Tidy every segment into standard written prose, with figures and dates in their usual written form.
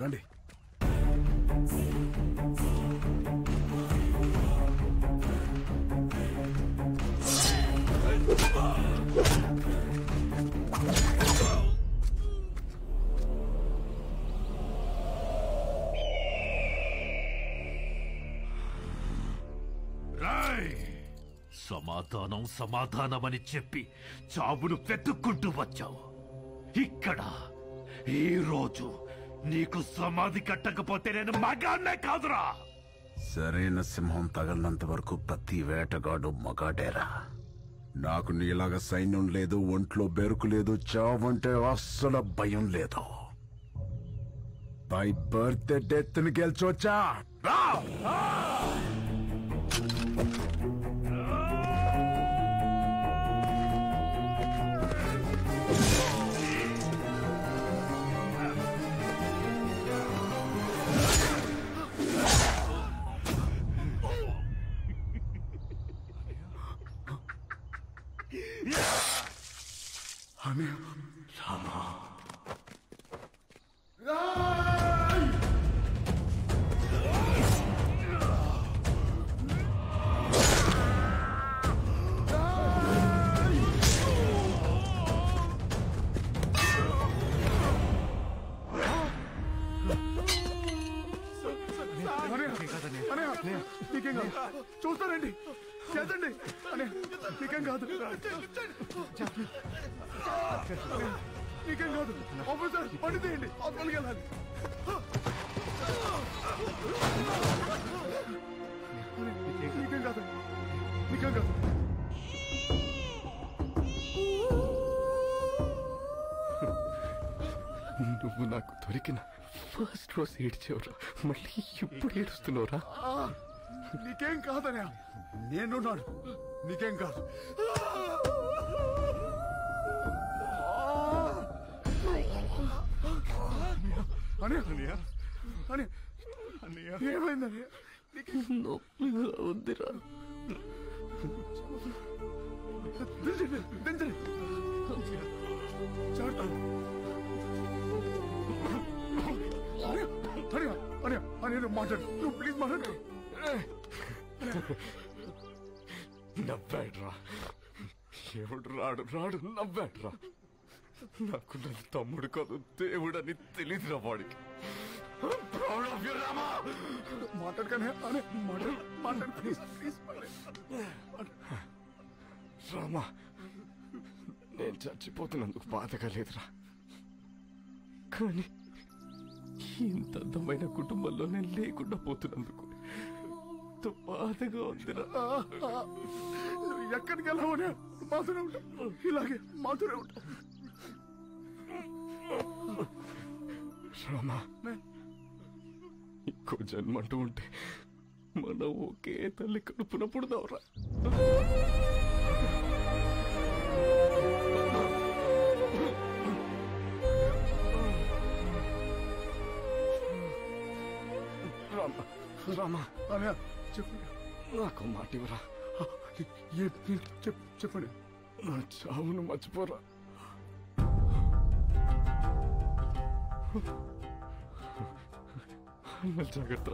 రండి. సమాధానం సమాధానమని చెప్పి చావును వెతుక్కుంటూ వచ్చావు. ఇక్కడ ఈ రోజు నీకు సమాధి కట్టకపోతే నేను మగాన్నే కాదురా. సరైన సింహం తగలనంత వరకు ప్రతి వేటగాడు మగాడేరా. నాకు నీలాగా సైన్యం లేదు, ఒంట్లో బెరుకు లేదు, చావంటే అస్సలు భయం లేదు. బై బర్త్ డెత్ ని గెలిచొచ్చా రా. చూస్తారండి, చేద్దండి. నీకేం కాదు, నీకేం కాదు. ఆఫీసర్ పని తీయండి, హాస్పిటల్కి వెళ్ళాలి. నీకేం కాదు, నీకేం కాదు. నువ్వు నాకు దొరికిన ఫస్ట్ రోజు ఏడ్చేవరా, మళ్ళీ ఇప్పుడు ఏడుస్తున్నావురా? నీకేం కాదనే, నేనున్నాను. నీకేం కాదు. ఏమైందని నొప్పిగా ఉందిరా. దించండి. మాట్లాడు, నువ్వు ప్లీజ్ మాట్లాడు. నవ్వాడ్రా, ఎవడు రాడు నవ్వాడ్రా. నాకు నా తమ్ముడు కాదు దేవుడని తెలీదురా వాడికి. మాట్లాడకనే మాట్లాడు ప్లీజ్. రామా, నేను చచ్చిపోతున్నందుకు బాధగా లేదురా, కానీ ఇంత అందమైన కుటుంబంలో నేను లేకుండా పోతున్నందుకు బాధగా ఉందిరా. నువ్వు ఎక్కడికి వెళ్ళావనే మాతోనే ఉంటా, ఇలాగే మాతోనే ఉంటా. రామా, ఇంకో జన్మంటూ ఉంటే మనం ఒకే తల్లి కడుపున పుడదావురా. రామా, చెప్పు, నాకు మాట ఇవ్వరా. చెప్పండి. నా చావును మర్చిపోరా. జాగ్రత్త.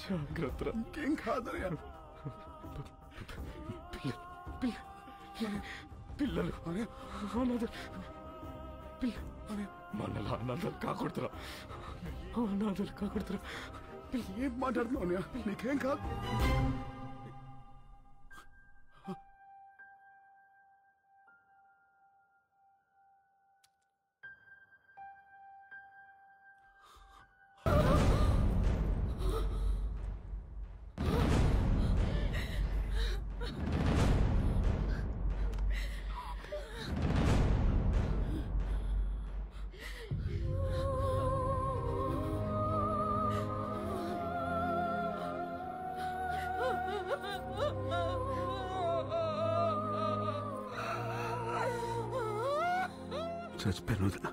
జాగ్రత్త. ఇంకేం కాదయ్యా. పిల్లలు మనలా అనాథలు కాకూడదురా. అనాథలు కాకూడదురా. ఏం మాట్లాడుతున్నావు? నీకేం కాదు. చచ్చిపోయిన వదిన,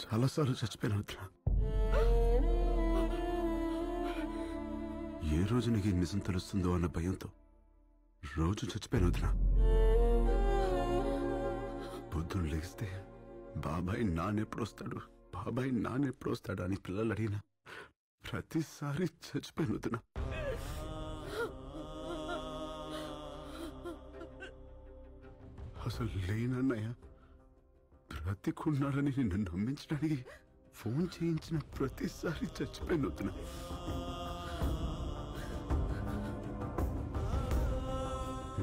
చాలాసార్లు చచ్చిపోయిన వదిన. ఏ రోజు నీకు నిజం తెలుస్తుందో అన్న భయంతో రోజు చచ్చిపోయిన వదిన. పొద్దున్న లేస్తే బాబాయ్ నాన్నెప్పుడొస్తాడు అని పిల్లలు అడిగిన ప్రతిసారి చచ్చిపోయిన వదినా. అసలు లేనన్నయ్య బ్రతికున్నాడని నిన్ను నమ్మించడానికి ఫోన్ చేయించిన ప్రతిసారి చచ్చిపోయిన వదినా.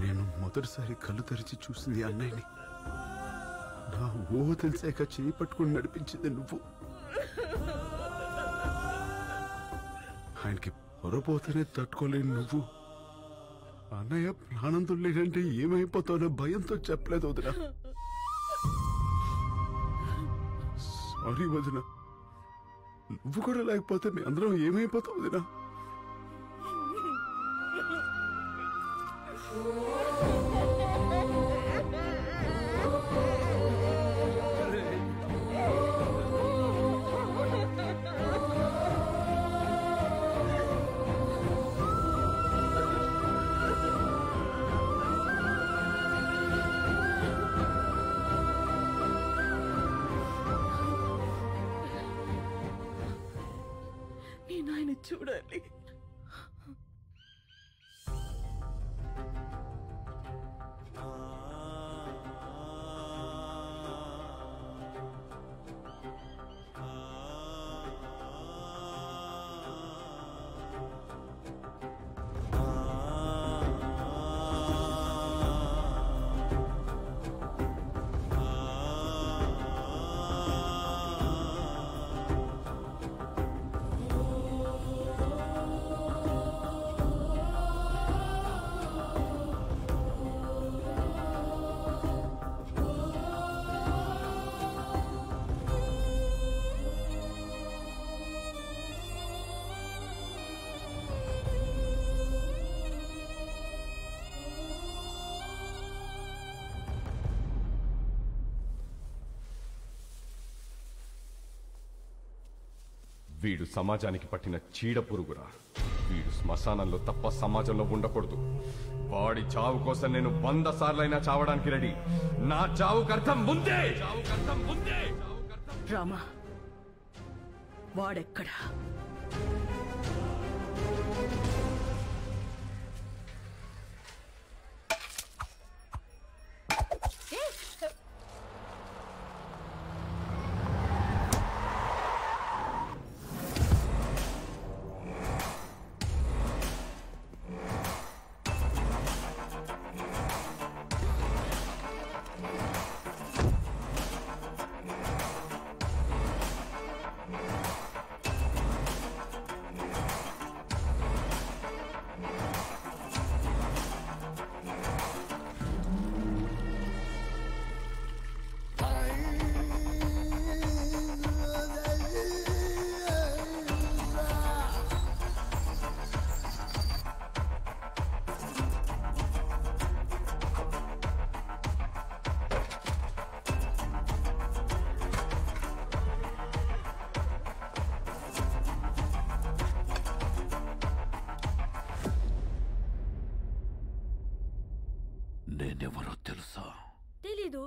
నేను మొదటిసారి కళ్ళు తెరిచి చూసింది అన్నయ్యని. నా ఊహ తెలిసాక చేయి పట్టుకుని నడిపించింది నువ్వు. ఆయనకి పొరపోతేనే తట్టుకోలేని నువ్వు అన్నయ్య ప్రాణంతో లేదంటే ఏమైపోతావో భయంతో చెప్పలేదు వదినా. సారీ వదినా, నువ్వు కూడా లేకపోతే మీ అందరం ఏమైపోతావు వదినా. నేను ఆయన చూడాలి. వీడు సమాజానికి పట్టిన చీడ పురుగురా. వీడు శ్మశానంలో తప్ప సమాజంలో ఉండకూడదు. వాడి చావు కోసం నేను 100 సార్లైనా చావడానికి రెడీ. నా చావుకు అర్థం ముందే. రామా, వాడెక్కడా? నేనెవరో తెలుసా? తెలీదు.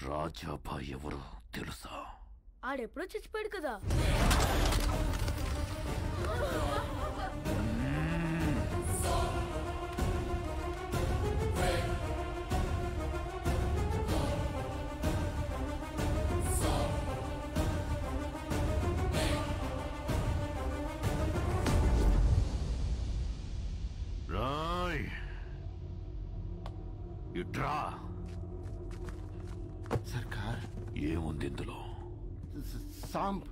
రాజాబాయ్ ఎవరో తెలుసా? ఆడెప్పుడో చచ్చిపోయాడు కదా. రాయ్ ఇట్రా. సర్కార్ ఏముంది ఇందులో? సాంప్.